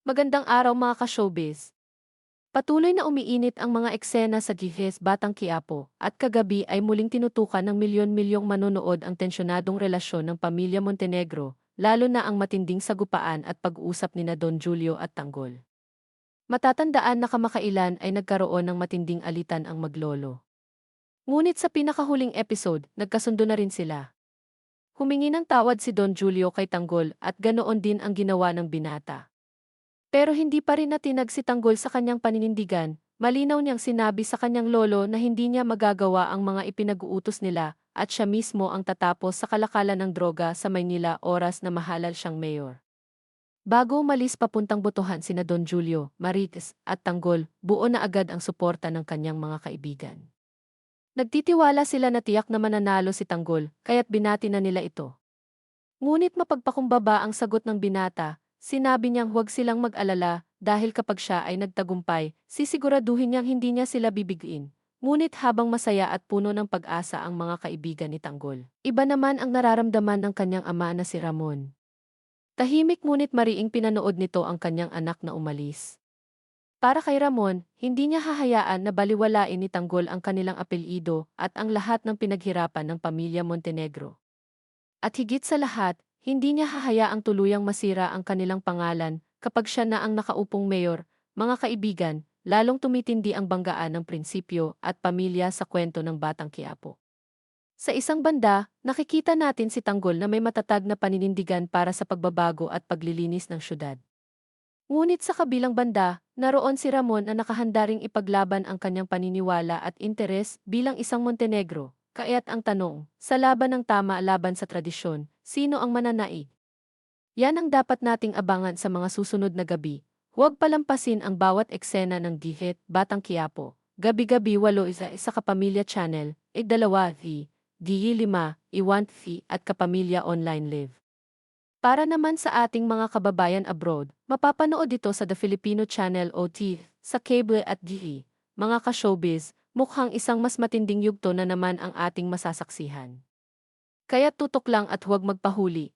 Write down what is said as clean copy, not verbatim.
Magandang araw mga ka-showbiz. Patuloy na umiinit ang mga eksena sa Gihes, Batang Quiapo, at kagabi ay muling tinutukan ng milyon-milyong manonood ang tensyonadong relasyon ng pamilya Montenegro, lalo na ang matinding sagupaan at pag-uusap nina Don Julio at Tanggol. Matatandaan na kamakailan ay nagkaroon ng matinding alitan ang maglolo. Ngunit sa pinakahuling episode, nagkasundo na rin sila. Humingi ng tawad si Don Julio kay Tanggol at ganoon din ang ginawa ng binata. Pero hindi pa rin natinag si Tanggol sa kanyang paninindigan, malinaw niyang sinabi sa kanyang lolo na hindi niya magagawa ang mga ipinag-uutos nila at siya mismo ang tatapos sa kalakalan ng droga sa Maynila oras na mahalal siyang mayor. Bago umalis papuntang botohan sina Don Julio, Marites at Tanggol, buo na agad ang suporta ng kanyang mga kaibigan. Nagtitiwala sila na tiyak na mananalo si Tanggol, kaya't binati na nila ito. Ngunit mapagpakumbaba ang sagot ng binata, sinabi niyang huwag silang mag-alala dahil kapag siya ay nagtagumpay, sisiguraduhin niyang hindi niya sila bibigin. Ngunit habang masaya at puno ng pag-asa ang mga kaibigan ni Tanggol, iba naman ang nararamdaman ng kanyang ama na si Ramon. Tahimik ngunit mariing pinanood nito ang kanyang anak na umalis. Para kay Ramon, hindi niya hahayaan na baliwalain ni Tanggol ang kanilang apelyido at ang lahat ng pinaghirapan ng pamilya Montenegro. At higit sa lahat, hindi niya hahayaang tuluyang masira ang kanilang pangalan kapag siya na ang nakaupong mayor, mga kaibigan, lalong tumitindi ang banggaan ng prinsipyo at pamilya sa kwento ng Batang Quiapo. Sa isang banda, nakikita natin si Tanggol na may matatag na paninindigan para sa pagbabago at paglilinis ng syudad. Ngunit sa kabilang banda, naroon si Ramon na nakahanda ring ipaglaban ang kanyang paniniwala at interes bilang isang Montenegro. Kaya't ang tanong, sa laban ng tama laban sa tradisyon, sino ang mananaig? Yan ang dapat nating abangan sa mga susunod na gabi. Huwag palampasin ang bawat eksena ng Gihet, Batang Quiapo. Gabi-gabi 8 isa Kapamilya Channel, 5, I want at Kapamilya Online Live. Para naman sa ating mga kababayan abroad, mapapanood ito sa The Filipino Channel OT, sa cable at GE. Mga ka-showbiz, mukhang isang mas matinding yugto na naman ang ating masasaksihan. Kaya tutok lang at huwag magpahuli.